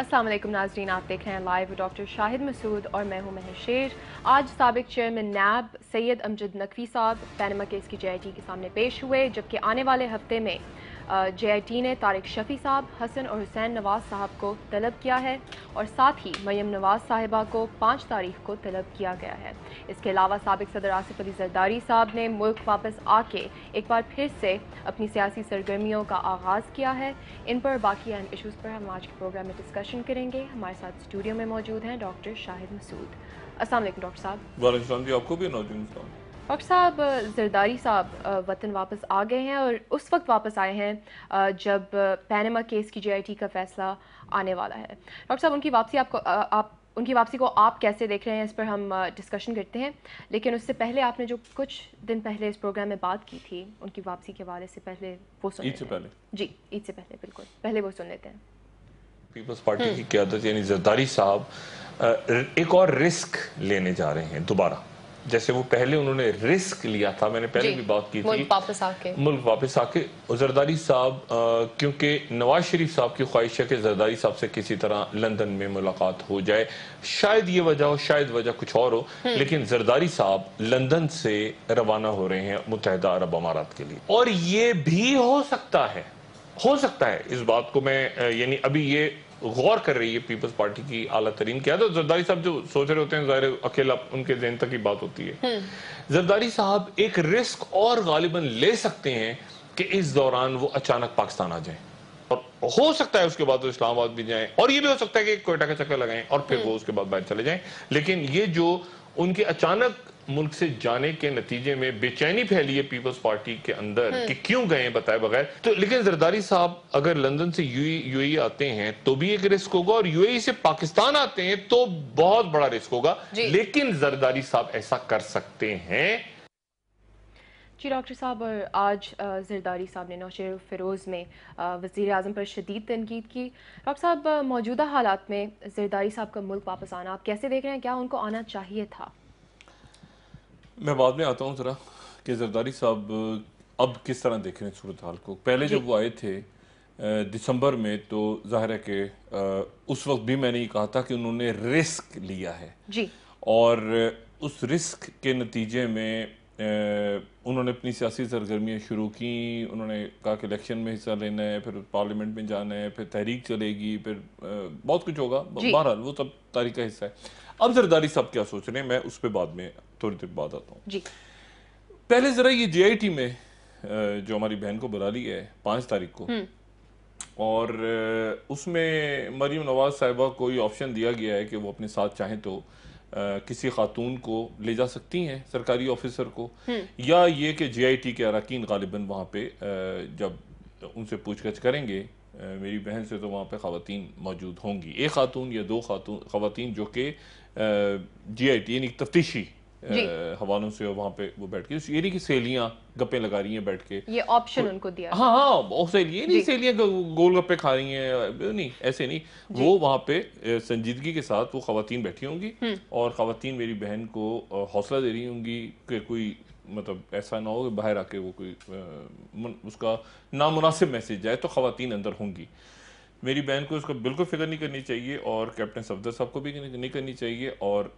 अस्सलाम वालेकुम नाज़रीन, आप देख रहे हैं लाइव डॉक्टर शाहिद मसूद और मैं हूं महर शेर। आज साबिक चेयरमैन नैब सैयद अमजद नकवी साहब पैनमा केस की JIT के सामने पेश हुए, जबकि आने वाले हफ्ते में JIT ने तारिक शफी साहब, हसन और हुसैन नवाज साहब को तलब किया है और साथ ही मरियम नवाज साहिबा को 5 तारीख को तलब किया गया है। इसके अलावा साबिक सदर आसिफ अली जरदारी साहब ने मुल्क वापस आके एक बार फिर से अपनी सियासी सरगर्मियों का आगाज़ किया है। इन पर बाकी अहम इशूज़ पर हम आज के प्रोग्राम में डिस्कशन करेंगे। हमारे साथ स्टूडियो में मौजूद हैं डॉक्टर शाहिद मसूद। अस्सलाम वालेकुम डॉक्टर साहब। वालेकुम जी, आपको भी नौजवान सलाम। डॉक्टर साहब, जरदारी साहब वतन वापस आ गए हैं और उस वक्त वापस आए हैं जब पैनमा केस की JIT का फैसला आने वाला है। डॉक्टर साहब, उनकी वापसी को आप कैसे देख रहे हैं, इस पर हम डिस्कशन करते हैं। लेकिन उससे पहले आपने जो कुछ दिन पहले इस प्रोग्राम में बात की थी उनकी वापसी के हवाले से, पहले वो सुन ईद से पहले जी, ईद से पहले, बिल्कुल पहले वो सुन लेते हैं। पीपल्स पार्टी की क़यादत यानी जरदारी साहब एक और रिस्क लेने जा रहे हैं दोबारा, जैसे वो पहले उन्होंने रिस्क लिया था। मैंने पहले भी बात की थी मुल्क वापस आके जरदारी साहब, क्योंकि नवाज शरीफ साहब की ख्वाहिश है कि जरदारी साहब से किसी तरह लंदन में मुलाकात हो जाए। शायद ये वजह हो, शायद वजह कुछ और हो, लेकिन जरदारी साहब लंदन से रवाना हो रहे हैं मुत्तहिदा अरब अमारात के लिए। और ये भी हो सकता है इस बात को मैं यानी अभी ये गौर कर रही है पीपल्स पार्टी की आला तरीन क्या। तो जरदारी साहब जो सोच रहे होते हैं, ज़ाहिर अकेला उनके ज़हन तक की बात होती है। जरदारी साहब एक रिस्क और गालिबन ले सकते हैं कि इस दौरान वो अचानक पाकिस्तान आ जाएं, और हो सकता है उसके बाद वो इस्लामाबाद भी जाएं, और ये भी हो सकता है कि कोयटा का चक्कर लगाएं और फिर वो उसके बाद बाहर चले जाएं। लेकिन ये जो उनके अचानक मुल्क से जाने के नतीजे में बेचैनी फैली है पीपल्स पार्टी के अंदर कि क्यों गए बताए बगैर, तो लेकिन जरदारी साहब अगर लंदन से UAE आते हैं तो भी एक रिस्क होगा, और UAE से पाकिस्तान आते हैं तो बहुत बड़ा रिस्क होगा। लेकिन जरदारी साहब ऐसा कर सकते हैं। जी डॉक्टर साहब, और आज जरदारी साहब ने नौशेर फिरोज़ में वज़ीर आज़म पर शदीद तनकीद की। डॉक्टर साहब, मौजूदा हालात में जरदारी साहब का मुल्क वापस आना आप कैसे देख रहे हैं? क्या उनको आना चाहिए था? मैं बाद में आता हूँ ज़रा कि जरदारी साहब अब किस तरह देख रहे हैं सूरत हाल को। पहले जब वो आए थे दिसंबर में, तो जाहिर है कि उस वक्त भी मैंने ये कहा था कि उन्होंने रिस्क लिया है जी, और उस रिस्क के नतीजे में उन्होंने अपनी सियासी सरगर्मियाँ शुरू की। उन्होंने कहा कि इलेक्शन में हिस्सा लेना है, फिर पार्लियामेंट में जाना है, फिर तहरीक चलेगी, फिर बहुत कुछ होगा। बहरहाल वो सब तारीख का हिस्सा है। अब जरदारी साहब क्या सोच रहे हैं, मैं उस पर बाद में थोड़ी देर बाद आता हूँ। पहले ज़रा ये JIT में जो हमारी बहन को बुला ली है 5 तारीख को, और उसमें मरियम नवाज साहिबा को ये ऑप्शन दिया गया है कि वो अपने साथ चाहें तो किसी खातून को ले जा सकती हैं, सरकारी ऑफिसर को, या ये कि JIT के अरकान गालिबन वहाँ पे जब उनसे पूछगछ करेंगे मेरी बहन से, तो वहाँ पे ख़वातीन मौजूद होंगी, एक खातून या 2 ख़वातीन जो कि JIT यानी तफ्तीशी हवालों से वहाँ पे वो बैठ के, ये नहीं कि सहेलियाँ गप्पे लगा रही हैं बैठ के, ये ऑप्शन उनको दिया। हाँ सहेलियाँ नहीं, सहेलियाँ गोल गप्पे खा रही हैं, नहीं ऐसे नहीं। वो वहाँ पे संजीदगी के साथ वो ख़वातीन बैठी होंगी और ख़वातीन मेरी बहन को हौसला दे रही होंगी कि कोई मतलब ऐसा ना हो कि बाहर आके वो कोई उसका नामुनासिब मैसेज जाए, तो ख़वातीन अंदर होंगी। मेरी बहन को उसको बिल्कुल फिक्र नहीं करनी चाहिए, और कैप्टन सफदर साहब को भी नहीं करनी चाहिए, और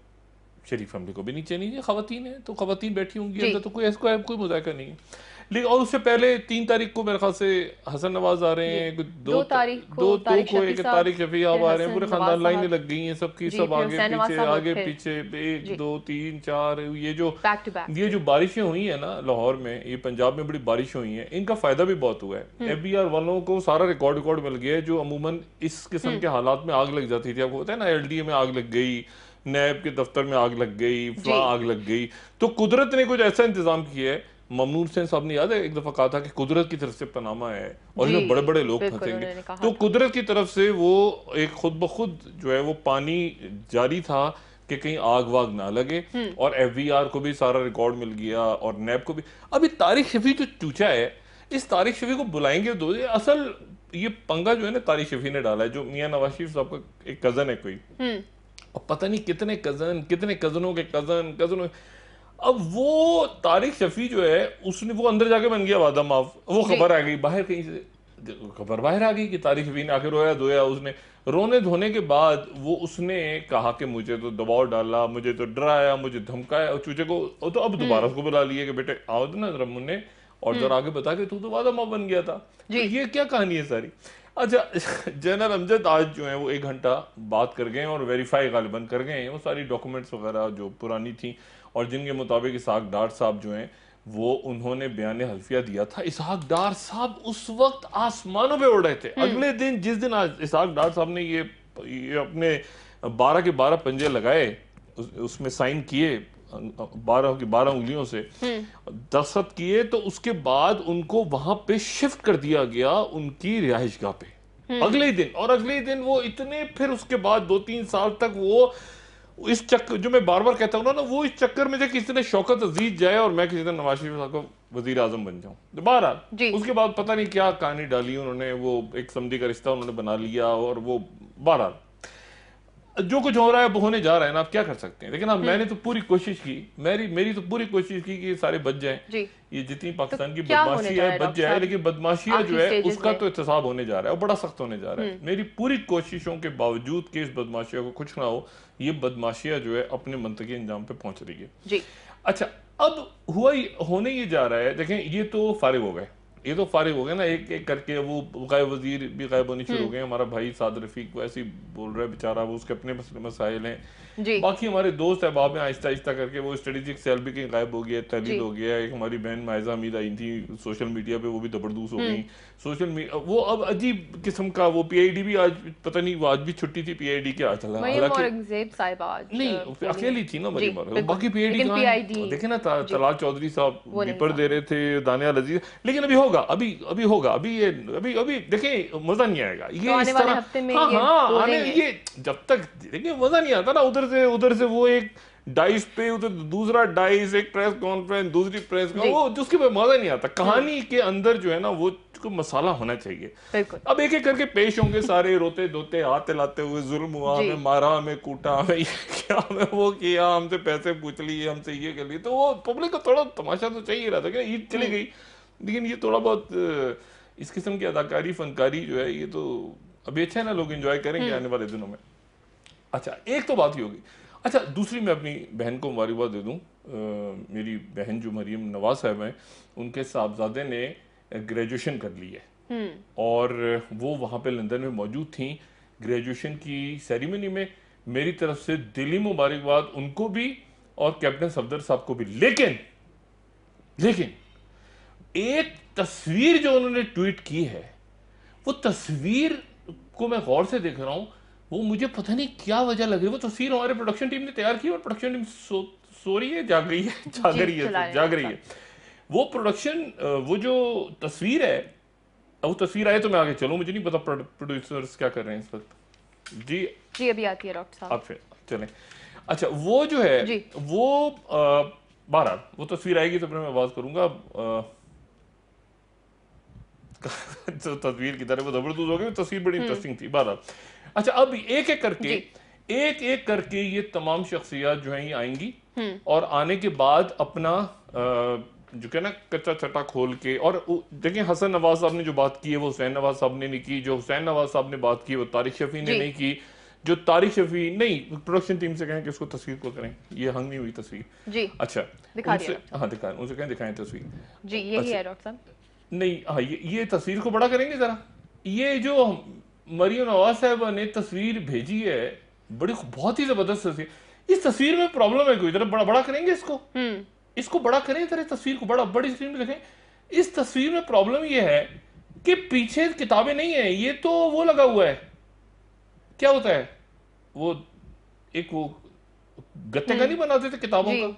शरीफ फैमिली को भी नहीं चाहिए। ख़वातीन है तो ख़वातीन बैठी होंगी अंदर, तो कोई मुज़ाहिरा नहीं है। लेकिन और उससे पहले 3 तारीख को मेरे ख्याल से हसन नवाज आ रहे हैं, 2 तारीख को तारिक शफी आ रहे हैं, पूरे खानदान लाइनें लग गई हैं सबकी, सब आगे पीछे 1 2 3 4। ये जो बारिशें हुई है ना लाहौर में, ये पंजाब में बड़ी बारिश हुई है, इनका फायदा भी बहुत हुआ है। FBR वालों को सारा रिकॉर्ड मिल गया है, जो अमूमन इस किस्म के हालात में आग लग जाती थी। आपको पता है ना, LDA में आग लग गई, नैब के दफ्तर में आग लग गई, फला आग लग गई, तो कुदरत ने कुछ ऐसा इंतजाम किया है। ममनून हुसैन साहब ने याद है एक दफा कहा था कि कुदरत की तरफ से पनामा है और इसमें बड़े बड़े लोग फंसेंगे, तो कुदरत की तरफ से वो एक खुद ब खुद जो है वो पानी जारी था कि कहीं आग वाग ना लगे, और FBR को भी सारा रिकॉर्ड मिल गया और नैब को भी। अभी तारिक शफी जो चूचा है, इस तारिक शफी को बुलाएंगे दो, असल ये पंगा जो है ना तारिक शफी ने डाला है, जो मियां नवाज शरीफ साहब का एक कजन है कोई, और पता नहीं कितने कजनों के कजनों। अब वो तारिक शफी जो है उसने वो अंदर जाके बन गया वादा माफ, वो खबर आ गई बाहर कहीं से खबर बाहर आ गई कि तारिक शफी ने आके रोया धोया, उसने रोने धोने के बाद वो उसने कहा कि मुझे तो दबाव डाला, मुझे तो डराया, मुझे धमकाया, और चूचे को तो अब दोबारा उसको बुला लिया कि बेटे आओ ना जरा मुन्ने, और जरा आगे बता कि तू तो वादा माँ बन गया था। तो ये क्या कहानी है सारी। अच्छा जनरल अमजद आज जो है वो 1 घंटा बात कर गए और वेरीफाई गालिबन कर गए हैं वो सारी डॉक्यूमेंट्स वगैरह जो पुरानी थी, और जिनके मुताबिक इसहाक डार साहब जो हैं वो उन्होंने बयान हल्फिया दिया था। इसहाक डार साहब उस वक्त आसमानों पे उड़ रहे थे। अगले दिन जिस दिन इसहाक डार साहब ने ये अपने 12 के 12 पंजे लगाए, उसमें साइन किए 12 की 12 उंगलियों से दस्तखत किए, तो उसके बाद उनको वहां पे शिफ्ट कर दिया गया उनकी रिहाइशगाह पे अगले ही दिन। और अगले ही दिन वो इतने, फिर उसके बाद 2-3 साल तक वो इस चक्कर, जो मैं बार बार कहता हूँ ना, वो इस चक्कर में किसी ने शौकत अजीज जाए और मैं किसी दिन नवाज शरीफ साहब को वजीर आजम बन जाऊं। दोबारा उसके बाद पता नहीं क्या कहानी डाली उन्होंने, वो एक समझी का रिश्ता उन्होंने बना लिया, और वो बहरहाल जो कुछ हो रहा है वो होने जा रहा है ना, आप क्या कर सकते हैं। लेकिन अब मैंने तो पूरी कोशिश की, मेरी तो पूरी कोशिश की कि ये सारे बच जाएं, ये जितनी पाकिस्तान की बदमाशी है बच जाए। लेकिन बदमाशियां जो है उसका तो एहतसाब होने जा रहा है और बड़ा सख्त होने जा रहा है। मेरी पूरी कोशिशों के बावजूद कि इस बदमाशियों को कुछ ना हो, ये बदमाशियां जो है अपने मंतकी अंजाम पे पहुंच रही है जी। अच्छा अब होने ये जा रहा है, देखें ये तो फारिग हो गए, ये तो फारिग हो गए ना, एक एक करके वो गायब वजीर भी गायब होने शुरू हो गए। हमारा भाई साद रफीक वैसे ही बोल रहा है बेचारा, वो उसके अपने मसाइल हैं जी। बाकी हमारे दोस्त अहबाब में आहिस्ता आहिस्ता करके वो स्ट्रेटेजिक सेल भी कहीं गायब हो गया, तहलील हो गया। एक हमारी बहन मायजा हमीद आई थी सोशल मीडिया पे, वो भी जबरदस्त हो गई सोशल मीडिया। वो अब अजीब किस्म का वो पीआईडी भी आज पता नहीं, वो आज भी छुट्टी थी पीआईडी के, आज चला नहीं अकेली थी ना मरीम, बाकी पीआईडी देखे ना, तलाल चौधरी साहब पेपर दे रहे थे, दानियाल अजीज। लेकिन अभी होगा, अभी होगा, अभी देखें मजा नहीं आएगा ये इस तरह। हाँ ये जब तक देखिए मजा नहीं आता ना, उधर से वो एक डाइस पे, उधर दूसरा डाइस, एक प्रेस कॉन्फ्रेंस, दूसरी प्रेस वो जिसके पे मजा नहीं आता। कहानी के अंदर जो है ना वो मसाला होना चाहिए। अब एक एक करके पेश होंगे सारे, रोते धोते हाथ लाते हुए, जुल्म हुआ, हमें मारा, हमें कूटा, हमें ये किया, हमें वो किया, हमसे पैसे पूछ लिए, हमसे ये कर लिए। तो वो पब्लिक को थोड़ा तमाशा तो चाहिए रहा था कि ईद चली गई, लेकिन ये थोड़ा बहुत इस किस्म की अदाकारी फनकारी जो है ये तो अभी अच्छा है ना, लोग एंजॉय करेंगे आने वाले दिनों में। अच्छा एक तो बात ही होगी। अच्छा दूसरी मैं अपनी बहन को मुबारकबाद दे दूं, मेरी बहन जो मरीम नवाज साहब हैं, उनके साहबजादे ने ग्रेजुएशन कर ली है और वो वहाँ पे लंदन में मौजूद थी ग्रेजुएशन की सेरेमनी में। मेरी तरफ से दिली मुबारकबाद उनको भी और कैप्टन सफदर साहब को भी। लेकिन एक तस्वीर जो उन्होंने ट्वीट की है, वो तस्वीर को मैं गौर से देख रहा हूं, वो मुझे पता नहीं क्या वजह लग रही है। वो तस्वीर हमारे प्रोडक्शन टीम ने तैयार की और प्रोडक्शन टीम सो रही है, जाग रही है। वो प्रोडक्शन, वो जो तस्वीर है, वो तस्वीर आए तो मैं आगे चलूं, मुझे नहीं पता प्रोड्यूसर्स क्या कर रहे हैं इस वक्त। जी अभी आती है डॉक्टर साहब, आप फिर चलें। अच्छा वो जो है वो बहरहाल वो तस्वीर आएगी तो फिर मैं आवाज करूंगा। तो तस्वीर की तरह वो जबरदस्त हो गई, तस्वीर बड़ी इंटरेस्टिंग थी। बहरहाल अच्छा अब एक एक करके ये तमाम शख्सियत जो है ये आएंगी और आने के बाद अपना जो क्या ना कच्चा चटा खोल के, और देखिए हसन नवाज साहब ने जो बात की है वो हुसैन नवाज साहब ने नहीं की, जो हुसैन नवाज साहब ने बात की वो तारिक शफी ने नहीं की, जो तारिक शफी नहीं, प्रोडक्शन टीम से कहें कि उसको तस्वीर को करें, ये हंग नहीं हुई तस्वीर जी। अच्छा दिखाएं, उनसे कहें दिखाएं तस्वीर जी, यही है डॉक्टर साहब। नहीं हाँ ये तस्वीर को बड़ा करेंगे जरा। ये जो मरियम नवाज साहब ने तस्वीर भेजी है बड़ी बहुत ही जबरदस्त तस्वीर। इस तस्वीर में प्रॉब्लम है कोई, जरा बड़ा करेंगे इसको बड़ा करें जरा, तस्वीर को बड़ी स्क्रीन में देखें। इस तस्वीर में प्रॉब्लम ये है कि पीछे किताबें नहीं है, ये तो वो लगा हुआ है, क्या होता है वो एक वो गत्ते का नहीं बनाते थे किताबों का,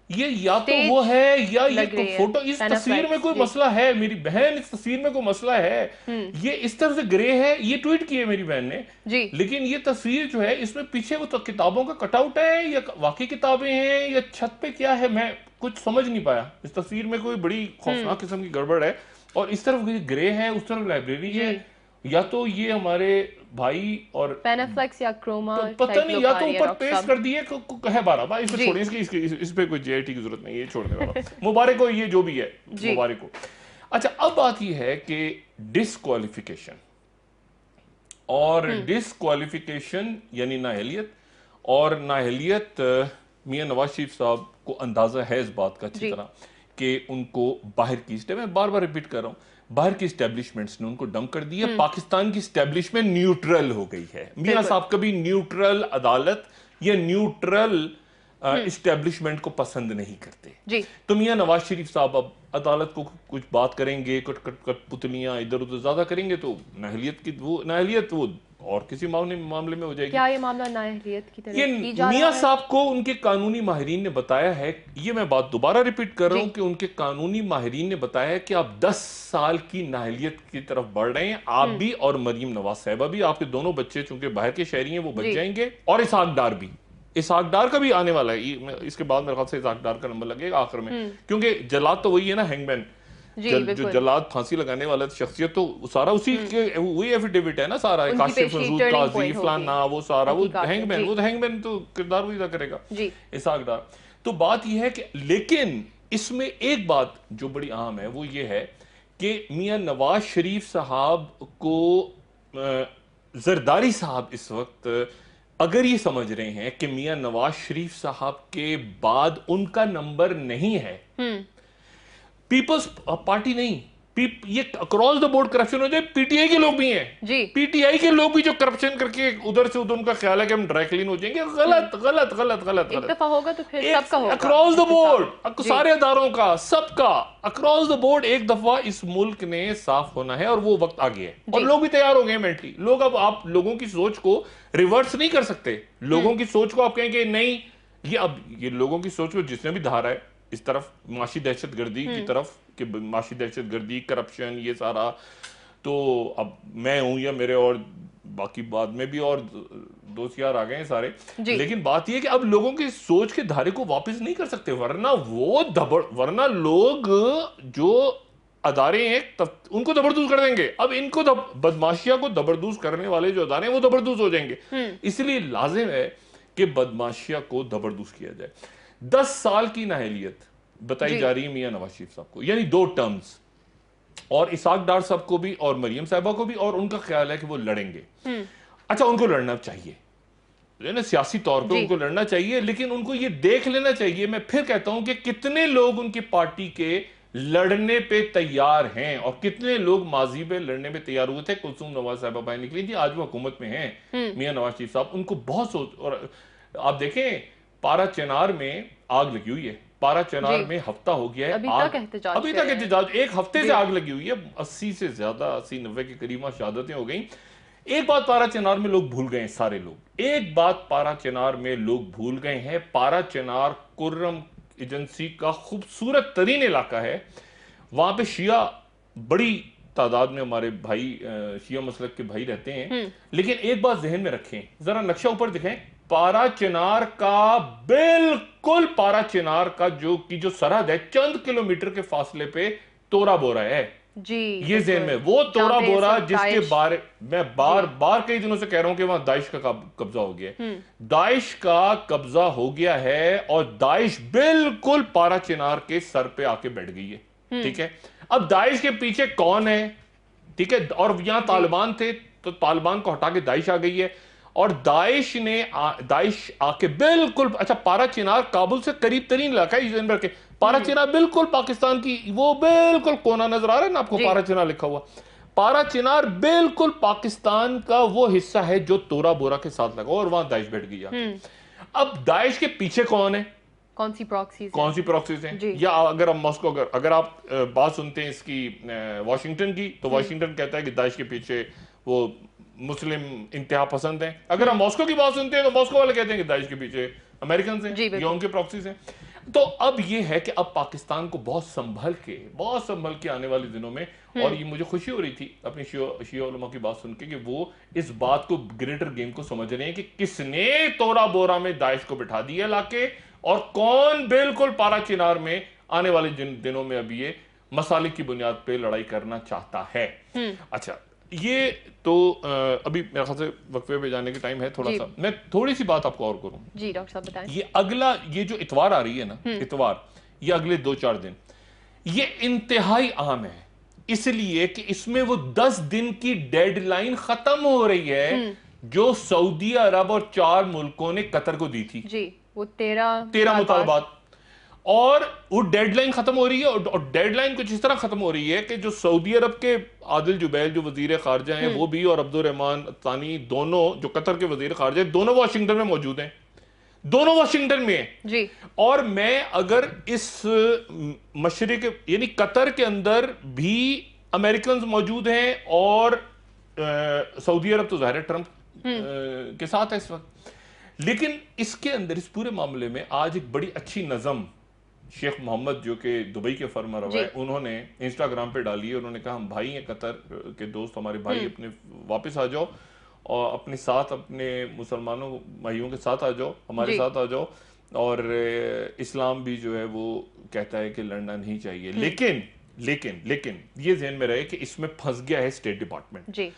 ये या तो वो है या ये फोटो। इस तस्वीर में कोई मसला है मेरी बहन, इस तस्वीर में कोई मसला है। ये इस तरह से ग्रे है, ये ट्वीट किए मेरी बहन ने जी। लेकिन ये तस्वीर जो है इसमें पीछे वो तो किताबों का कटआउट है या वाकई किताबें हैं या छत पे क्या है, मैं कुछ समझ नहीं पाया। इस तस्वीर में कोई बड़ी खौफनाक किस्म की गड़बड़ है और इस तरफ ग्रे है, उस तरफ लाइब्रेरी है, या तो ये हमारे भाई और पेनाफ्लेक्स या क्रोमा तो पता नहीं, या तो ऊपर पेस्ट कर दिए है 12 इसे छोड़िए, इस पे कोई जेआईटी की जरूरत नहीं है, ये छोड़ने वाला मुबारक हो, ये जो भी है मुबारक हो। अच्छा, अब बात यह है कि डिस्क्वालिफिकेशन और डिस्क्वालिफिकेशन यानी नाअहलियत, और नाअहलियत मियां नवाज शरीफ साहब को अंदाजा है इस बात का अच्छी तरह कि उनको बाहर की, मैं बार बार रिपीट कर रहा हूं, बाहर की स्टैब्लिशमेंट्स ने उनको डंप कर दिया। पाकिस्तान की स्टैब्लिशमेंट न्यूट्रल हो गई है। मियां साहब कभी न्यूट्रल अदालत या न्यूट्रल इस्टेब्लिशमेंट को पसंद नहीं करते जी। तो मियां नवाज शरीफ साहब अब अदालत को कुछ बात करेंगे, कठपुतलियां इधर उधर ज्यादा करेंगे तो नाअहलियत वो और किसी मामले में हो जाएगी। क्या ये मामला नाअहलियत की तरह ये की जा मियां रहा है? साहब को उनके कानूनी माहिरीन ने बताया है, ये मैं बात दोबारा रिपीट कर रहा हूं कि उनके कानूनी माहिरीन ने बताया है कि आप 10 साल की नाअहलियत की तरफ बढ़ रहे हैं, आप भी और मरीम नवाज साहिबा भी। आपके दोनों बच्चे चूंकि बाहर के शहरी हैं वो बच जाएंगे, और इसहाक डार भी, इसहाक डार का भी आने वाला है। इसके बाद मेरे ख्याल से इसहाक डार का नंबर लगेगा आखिर में, क्योंकि जलाद तो वही है ना, हैंगमैन जो जलाद फांसी लगाने वाला शख्सियत, तो सारा उसी के वही एफिडेविट है ना सारा, काशिफ फजूद काजी फलाना वो सारा, वो हैंगमैन तो किरदार वही अदा करेगा इसहाक डार। तो बात यह है कि, लेकिन इसमें एक बात जो बड़ी अहम है वो ये है कि मियां नवाज शरीफ साहब को जरदारी साहब इस वक्त अगर ये समझ रहे हैं कि मियां नवाज शरीफ साहब के बाद उनका नंबर नहीं है, पीपल्स पार्टी नहीं, ये अक्रॉस द बोर्ड करप्शन हो जाए, पीटीआई के लोग भी हैं जी, पीटीआई के लोग भी जो करप्शन करके उधर से उधर, उनका ख्याल है कि हम ड्राई क्लीन हो जाएंगे, गलत गलत गलत गलत एक दफा होगा तो फिर सबका होगा, अक्रॉस द बोर्ड सारे अदारों का, सबका अक्रॉस द बोर्ड एक दफा इस मुल्क ने साफ होना है, और वो वक्त आ गया है और लोग भी तैयार हो गए मेंटली। लोग, अब आप लोगों की सोच को रिवर्स नहीं कर सकते, लोगों की सोच को आप कहेंगे नहीं, ये अब ये लोगों की सोच को जिसने भी धारा है इस तरफ माशी दहशतगर्दी की तरफ, कि माशी दहशतगर्दी करप्शन ये सारा, तो अब मैं हूं या मेरे और बाकी बाद में भी और दोस्त यार आ गए हैं सारे, लेकिन बात यह कि अब लोगों की सोच के धारे को वापस नहीं कर सकते, वरना लोग जो अदारे हैं उनको दबरदूज कर देंगे। अब इनको बदमाशिया को दबरदूज करने वाले जो अदारे हैं वो दबरदूज हो जाएंगे, इसलिए लाजिम है कि बदमाशिया को दबरदूज किया जाए। 10 साल की नाअहलियत बताई जा रही है मियां नवाज शरीफ साहब को, यानी 2 टर्म्स, और इसहाक डार साहब को भी और मरियम साहिबा को भी, और उनका ख्याल है कि वो लड़ेंगे। अच्छा, उनको लड़ना चाहिए ना, सियासी तौर पे उनको लड़ना चाहिए, लेकिन उनको ये देख लेना चाहिए, मैं फिर कहता हूं कि कितने लोग उनकी पार्टी के लड़ने पे तैयार हैं और कितने लोग माजी में लड़ने पे तैयार हुए थे। कुलसूम नवाज साहिबा बाहर निकली थी, आज वो हुकूमत में हैं मियां नवाज शरीफ साहब, उनको बहुत सोच, और आप देखें पारा चेनार में आग लगी हुई है, पारा चेनार में हफ्ता हो गया है, अभी तक एहतजाज, एक हफ्ते से आग लगी हुई है, 80 से ज्यादा 80-90 के करीब शहादतें हो गई। एक बात पारा चेनार में लोग भूल गए हैं, सारे लोग एक बात पारा चेनार में लोग भूल गए हैं, पारा चेनार कुर्रम एजेंसी का खूबसूरत तरीन इलाका है, वहां पे शिया बड़ी तादाद में हमारे भाई शिया मसलक के भाई रहते हैं, लेकिन एक बात जहन में रखें, जरा नक्शा ऊपर दिखें, पारा चेनार का बिल्कुल पारा चेनार का जो सरहद है, चंद किलोमीटर के फासले पे तोरा बोरा है जी, ये ज़हन में, वो तोरा बोरा जिसके बारे मैं बार कई दिनों से कह रहा हूं कि वहां दाइश का कब्जा हो गया है, दाइश का कब्जा हो गया है, और दाइश बिल्कुल पारा चेनार के सर पे आके बैठ गई है। ठीक है, अब दाइश के पीछे कौन है? ठीक है, और यहां तालिबान थे तो तालिबान को हटा के दाइश आ गई है, और दाइश आके बिल्कुल, अच्छा पारा चेनार काबुल से करीब तरीन इलाका है के, पारा चेनार बिल्कुल पाकिस्तान की, वो बिल्कुल कोना नजर आ रहा है ना आपको, पारा चेनार लिखा हुआ, पारा चेनार बिल्कुल पाकिस्तान का वो हिस्सा है जो तोरा बोरा के साथ लगा, और वहां दाइश बैठ गई। अब दाइश के पीछे कौन है? कौन सी प्रॉक्सीज हैं? या अगर हम मॉस्को, अगर आप बात सुनते हैं इसकी वाशिंगटन की, तो वाशिंगटन कहता है कि दाइश के पीछे वो मुस्लिम इंतहा पसंद हैं। अगर हम मॉस्को की बात सुनते हैं तो मॉस्को वाले कहते हैं कि दाइश के पीछे अमेरिकन हैं या उनके प्रॉक्सीज हैं। तो अब ये है कि अब पाकिस्तान को बहुत संभल के आने वाले दिनों में, और ये मुझे खुशी हो रही थी अपनी शिया उलमा की बात सुन के कि वो इस बात को, ग्रेटर गेम को समझ रहे हैं कि किसने तोरा बोरा में दाइश को बिठा दिया लाके, और कौन बिल्कुल पारा चिनार में आने वाले दिनों में अभी ये मसाले की बुनियाद पे लड़ाई करना चाहता है। अच्छा, ये तो अभी मेरे ख्याल से वक्फे पे जाने के टाइम है, थोड़ा सा मैं थोड़ी सी बात आपको और करूं जी। डॉक्टर साहब बताएं, ये जो इतवार आ रही है ना, इतवार, ये अगले 2-4 दिन, ये इंतहाई अहम है। इसलिए कि इसमें वो 10 दिन की डेडलाइन खत्म हो रही है जो सऊदी अरब और 4 मुल्कों ने कतर को दी थी जी, वो 13 मुतालबात, और वो डेडलाइन खत्म हो रही है। और डेडलाइन कुछ इस तरह खत्म हो रही है कि जो सऊदी अरब के आदिल जुबैल जो वजीर खारजा हैं वो भी, और अब्दुर्रहमान तानी दोनों जो कतर के वजीर खारजा, दोनों वाशिंगटन में मौजूद हैं, दोनों वाशिंगटन में हैं जी। और मैं अगर इस मशरिक यानी कतर के अंदर भी अमेरिकन मौजूद हैं और सऊदी अरब तो ज़ाहिर है ट्रंप के साथ है इस वक्त, लेकिन इसके अंदर इस पूरे मामले में आज एक बड़ी अच्छी नज़म शेख मोहम्मद जो कि दुबई के फर्मा रवा है उन्होंने इंस्टाग्राम पे डाली है। उन्होंने कहा हम भाई हैं कतर के दोस्त, हमारे भाई अपने वापस आ जाओ और अपने साथ अपने मुसलमानों भाइयों के साथ आ जाओ, हमारे साथ आ जाओ, और इस्लाम भी जो है वो कहता है कि लड़ना नहीं चाहिए, लेकिन लेकिन लेकिन ये ज़हन में रहे कि इसमें फंस गया है स्टेट डिपार्टमेंट। जी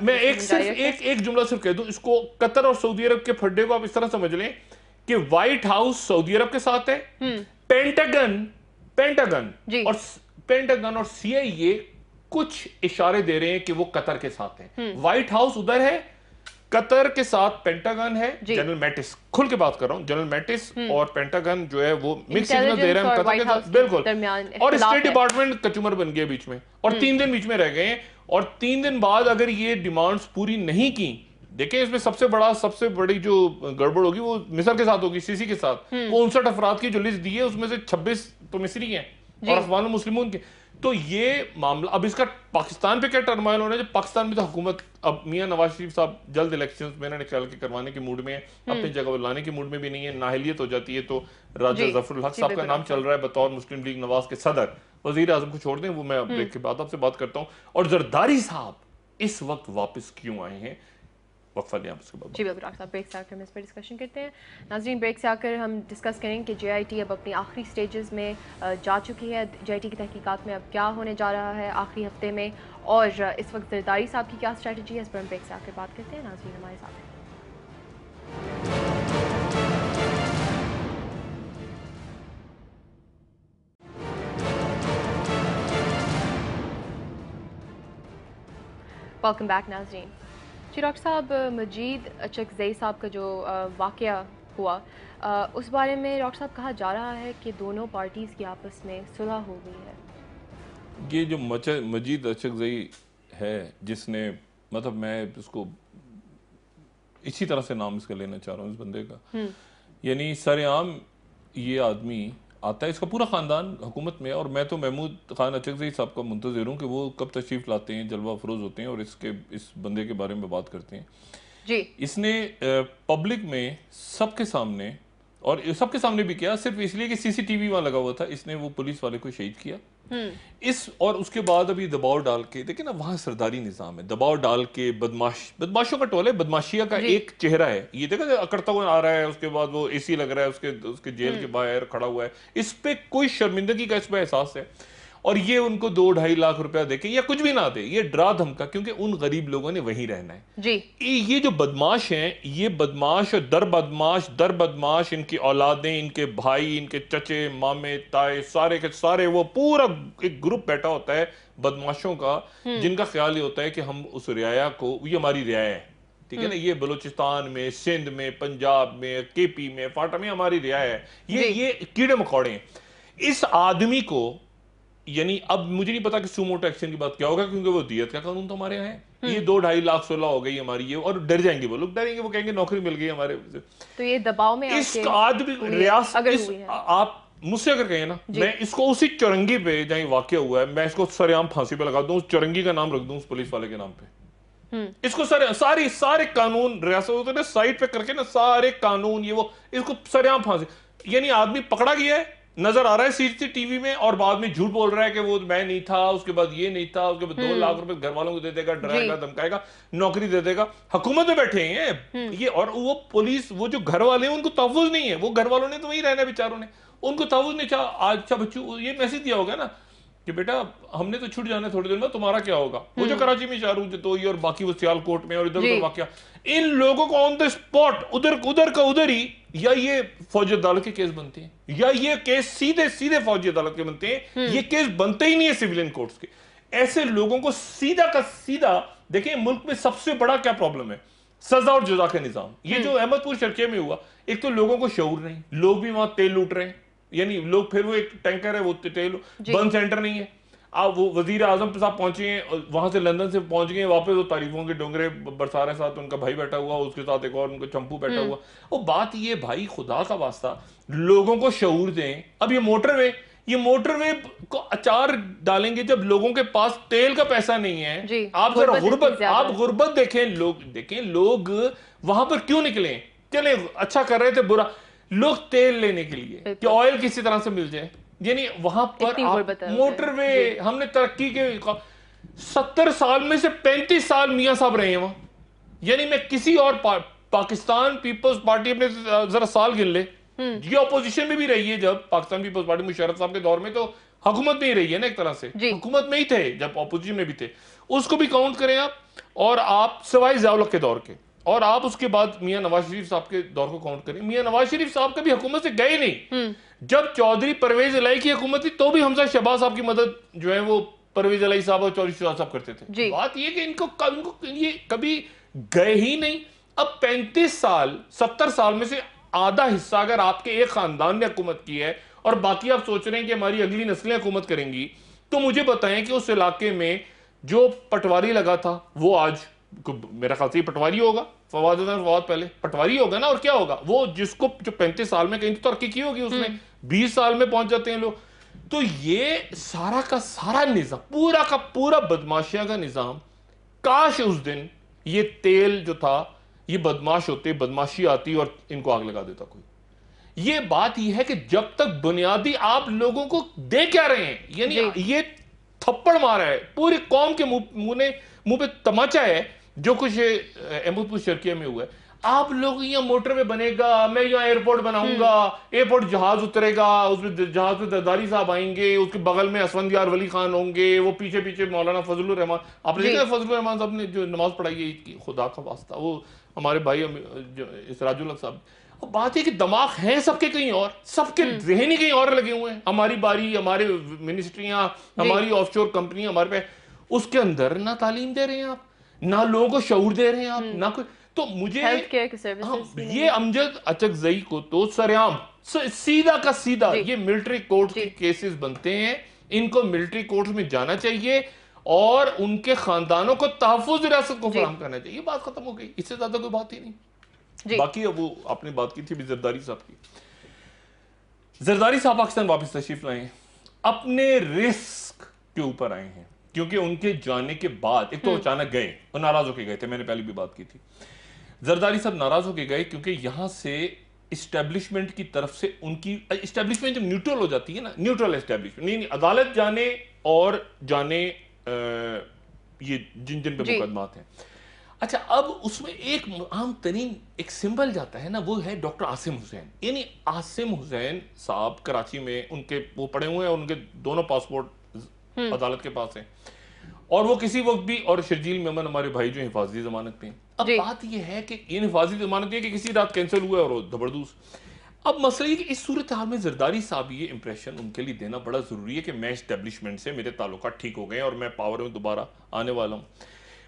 मैं एक जुमला सिर्फ कह दूं, इसको कतर और सऊदी अरब के फड्डे को आप इस तरह समझ लें कि व्हाइट हाउस सऊदी अरब के साथ है, पेंटागन और सीआईए कुछ इशारे दे रहे हैं कि वो कतर के साथ हैं। व्हाइट हाउस उधर है, कतर के साथ पेंटागन है, जनरल मैटिस, खुल के बात कर रहा हूं, जनरल मैटिस और पेंटागन जो है वो मिक्स सिग्नल दे रहे हैं कतर के साथ, बिल्कुल। और स्टेट डिपार्टमेंट कचूमर बन गया बीच में, और 3 दिन बीच में रह गए हैं, और 3 दिन बाद अगर ये डिमांड्स पूरी नहीं की, देखें इसमें सबसे बड़ी जो गड़बड़ होगी वो मिस्र के साथ होगी, सीसी के साथ। वो 59 अफराद की जो लिस्ट दी है उसमें से 26 तो मिस्री हैं और अखवान मुस्लिमून के। तो ये मामला अब इसका पाकिस्तान पे क्या टर्माइल होना है, जब पाकिस्तान में तो हुकूमत अब मियां नवाज शरीफ साहब जल्द इलेक्शंस मेरे ख्याल के करवाने के मूड में है, अपनी जगह लाने के मूड में भी नहीं है, नाहलियत हो जाती है। तो राजा जफरुल हक साहब का नाम चल रहा है बतौर मुस्लिम लीग नवाज के सदर, वजीर आजम को छोड़ दें, वो मैं ब्रेक के बाद आपसे बात करता हूँ। और जरदारी साहब इस वक्त वापस क्यों आए हैं, वक्फा लिया उसके बाद। जी बिल्कुल साहब, ब्रेक से आकर हम इस पर डिस्कशन करते हैं। नाज़रीन, ब्रेक से आकर हम डिस्कस करेंगे कि जेआईटी अब अपनी आखिरी स्टेजेस में जा चुकी है, जेआईटी की तहकीकात में अब क्या होने जा रहा है आखिरी हफ्ते में, और इस वक्त जरदारी साहब की क्या स्ट्रेटजी है, इस पर हम ब्रेक से आकर बात करते हैं। नाज़रीन हमारे साथ वेलकम बैक। नाज़रीन जी, डॉक्टर साहब, मजीद अचकज़ई साहब का जो वाक़या हुआ उस बारे में डॉक्टर साहब कहा जा रहा है कि दोनों पार्टीज़ की आपस में सुलह हो गई है। ये जो मजीद अचकज़ई है जिसने, मतलब मैं इसको इसी तरह से नाम इसका लेना चाह रहा हूँ इस बंदे का, यानी सरेआम ये आदमी आता है, इसका पूरा ख़ानदान हुकूमत में, और मैं तो महमूद खान अचकज़ई साहब का मुंतज़िर हूँ कि वो कब तशरीफ़ लाते हैं, जलवा अफरोज़ होते हैं और इस बंदे के बारे में बात करते हैं। जी, इसने पब्लिक में सबके सामने, और सबके सामने भी किया, सिर्फ इसलिए कि सीसीटीवी वहाँ लगा हुआ था, इसने वो पुलिस वाले को शहीद किया। और उसके बाद अभी दबाव डाल के, देखिए ना वहाँ सरदारी निज़ाम है, दबाव डाल के बदमाशों का टोल है, बदमाशिया का एक चेहरा है, ये देखा अकड़ता हुआ आ रहा है, उसके बाद वो एसी लग रहा है उसके जेल के बाहर खड़ा हुआ है, इस पे कोई शर्मिंदगी का इस पे एहसास है, और ये उनको 2-2.5 लाख रुपया देके या कुछ भी ना दे, ये डरा धमका, क्योंकि उन गरीब लोगों ने वहीं रहना है जी। ये जो बदमाश हैं, ये बदमाश और दर बदमाश, इनकी औलादें, इनके भाई, इनके चचे, मामे, ताए, सारे के सारे, वो पूरा एक ग्रुप बैठा होता है बदमाशों का, जिनका ख्याल ये होता है कि हम उस रियाया को, ये हमारी रियाया है, ठीक है ना, ये बलूचिस्तान में, सिंध में, पंजाब में, केपी में, फाटा में हमारी रियाया है, ये कीड़े मकोड़े हैं। इस आदमी को, यानी अब मुझे नहीं पता कि सुमोटो एक्शन की बात क्या होगा, क्योंकि वो दियत का कानून तो हमारे यहाँ है, ये 2-2.5 लाख 16 हो गई हमारी ये, और डर जाएंगे वो लोग, डरेंगे, वो कहेंगे नौकरी मिल गई हमारे। तो ये दबाव में इस आदमी आप मुझसे अगर कहें ना, मैं इसको उसी चौरंगी पे जहाँ वाकया हुआ है, मैं इसको सरेआम फांसी पे लगा दूं, उस चौरंगी का नाम रख दूं उस पुलिस वाले के नाम पे, इसको सारे कानून रियासत साइड पे करके ना, सारे कानून ये वो, इसको सरेआम फांसी, यानी आदमी पकड़ा गया है, नजर आ रहा है सीसीटीवी में, और बाद में झूठ बोल रहा है कि वो मैं नहीं था, उसके बाद ये नहीं था, उसके बाद 2 लाख रुपए घर वालों को दे देगा, डराएगा, धमकाएगा, नौकरी दे देगा, हुकूमत में बैठे हैं ये, और वो पुलिस, वो जो घर वाले हैं उनको तहफ़्फ़ुज़ नहीं है, वो घर वालों ने तो वहीं रहना, बेचारों ने उनको तहफ़्फ़ुज़ नहीं चाहा। आज बच्चों ये मैसेज दिया होगा ना कि बेटा हमने तो छूट जाना थोड़ी देर में, तुम्हारा क्या होगा। वो जो कराची में शाहरुख जतोई और बाकी वो सियालकोट में और इधर उधर वाकया, इन लोगों को ऑन द स्पॉट उधर उधर का उधर ही, या ये फौजी अदालत के केस बनते हैं, या ये केस सीधे सीधे फौजी अदालत के बनते हैं, ये केस बनते ही नहीं है सिविलियन कोर्ट्स के। ऐसे लोगों को सीधा का सीधा, देखिए मुल्क में सबसे बड़ा क्या प्रॉब्लम है, सजा और जुदा का निजाम। ये जो अहमदपुर शर्के में हुआ, एक तो लोगों को शऊर नहीं, लोग भी वहां तेल लूट रहे हैं, यानी लोग, फिर वो एक टैंकर है वो तेल, बंद सेंटर नहीं है। आप वो वजीर आजम साहब पहुंचे हैं, वहां से लंदन से पहुंच गए वापस, वो तारीफों के डोंगरे बरसा रहे, साथ उनका भाई बैठा हुआ, उसके साथ एक और उनका चंपू बैठा हुआ। वो बात ये, भाई खुदा का वास्ता लोगों को शऊर दें। अब ये मोटरवे को अचार डालेंगे जब लोगों के पास तेल का पैसा नहीं है। आप जरा आप गुर्बत देखें, लोग वहां पर क्यों निकले, चले अच्छा कर रहे थे बुरा, लोग तेल लेने के लिए कि ऑयल किसी तरह से मिल जाए, यानी वहां पर मोटरवे। हमने तरक्की के 70 साल में से 35 साल मियां साहब रहे हैं वहां, यानी मैं किसी और पाकिस्तान पीपल्स पार्टी अपने जरा साल गिन ले, ये ऑपोजिशन में भी रही है। जब पाकिस्तान पीपल्स पार्टी मुशर्रफ साहब के दौर में तो हुकूमत में ही रही है ना, एक तरह से हुकूमत में ही थे, जब ऑपोजिशन में भी थे, उसको भी काउंट करें आप, और आप सिवाय ज़िया-उल-हक के दौर के, और आप उसके बाद मियां नवाज शरीफ साहब के दौर को काउंट करें। मियां नवाज शरीफ साहब कभी हुकूमत से गए नहीं। जब चौधरी परवेज इलाही की हुकूमत थी तो भी हमजा शहबाज साहब की मदद जो है वो परवेज इलाही साहब और चौधरी शहबाज साहब करते थे। बात ये कि इनको ये कभी गए ही नहीं। अब 35 साल 70 साल में से आधा हिस्सा अगर आपके एक खानदान ने हुकूमत की है और बाकी आप सोच रहे हैं कि हमारी अगली नस्लें हुकूमत करेंगी, तो मुझे बताएं कि उस इलाके में जो पटवारी लगा था वो आज मेरा ख्याल से पटवारी होगा, फवाद पहले पटवारी होगा ना, और क्या होगा वो, जिसको जो 35 साल में कहीं तो तरक्की की होगी उसने 20 साल में पहुंच जाते हैं लोग। तो ये सारा का सारा निजाम, पूरा का पूरा बदमाशिया का निजाम, काश उस दिन ये तेल जो था, ये बदमाश होते, बदमाशी आती और इनको आग लगा देता कोई। ये बात ये है कि जब तक बुनियादी आप लोगों को दे क्या रहे हैं, यानी ये थप्पड़ मारा है पूरी कौम के मुंह पे तमाचा है जो कुछ अहमदपुर शर्किया में हुआ है। आप लोग यहाँ मोटरवे बनेगा, मैं यहाँ एयरपोर्ट बनाऊंगा, एयरपोर्ट जहाज उतरेगा, उसमें जहाज में जरदारी साहब आएंगे, उसके बगल में असफंदियार वली खान होंगे, वो पीछे पीछे मौलाना फजलुर रहमान। आपने देखा फजलुर रहमान साहब ने जो नमाज पढ़ाई है ईद की, खुदा का वास्ता, वो हमारे भाई इसराजुल हक साहब। बात है कि दिमाग है सबके कहीं और, सबके जहन ही कहीं और लगे हुए हैं। हमारी बारी, हमारे मिनिस्ट्रियां, हमारी ऑफशोर कंपनियां हमारे पे, उसके अंदर ना तालीम दे रहे हैं आप, ना लोगों को शऊर दे रहे हैं आप, ना कोई। तो मुझे ये अमजद अचकजई को तो सरेआम सीधा का सीधा ये मिलिट्री कोर्ट के केसेस बनते हैं, इनको मिलिट्री कोर्ट में जाना चाहिए और उनके खानदानों को तहफुज रियासत को फराहम करना चाहिए। बात खत्म हो गई, इससे ज्यादा कोई बात ही नहीं। बाकी अब वो आपने बात की थी जरदारी साहब की, जरदारी साहब पाकिस्तान वापस तशरीफ लाए, अपने रिस्क के ऊपर आए हैं, क्योंकि उनके जाने के बाद एक तो अचानक गए और नाराज होकर गए थे, मैंने पहले भी बात की थी। जरदारी साहब नाराज होकर गए क्योंकि यहां से इस्टेब्लिशमेंट की तरफ से उनकी इस्टेब्लिशमेंट जब न्यूट्रल हो जाती है ना, न्यूट्रल इस्टेब्लिशमेंट, नहीं अदालत जाने और जाने ये जिन जिन पे मुकदमात हैं। अच्छा, अब उसमें एक आम तरीन एक सिंबल जाता है ना, वो है डॉक्टर आसिम हुसैन। यानी आसिम हुसैन साहब कराची में उनके वो पड़े हुए हैं और उनके दोनों पासपोर्ट अदालत के पास हैं, और वो किसी वक्त भी, और शर्जील मेमन हमारे भाई जो हिफाजती जमानत पे हैं। अब बात ये है कि ये हिफाजती जमानत है कि किसी रात कैंसिल हुआ और जबरदस्त। अब मसला ये कि इस सूरत हाल में जरदारी साहब ये इंप्रेशन उनके लिए देना बड़ा जरूरी है कि मैं एस्टेब्लिशमेंट से मेरे ताल्लुकात ठीक हो गए और मैं पावर में दोबारा आने वाला हूँ।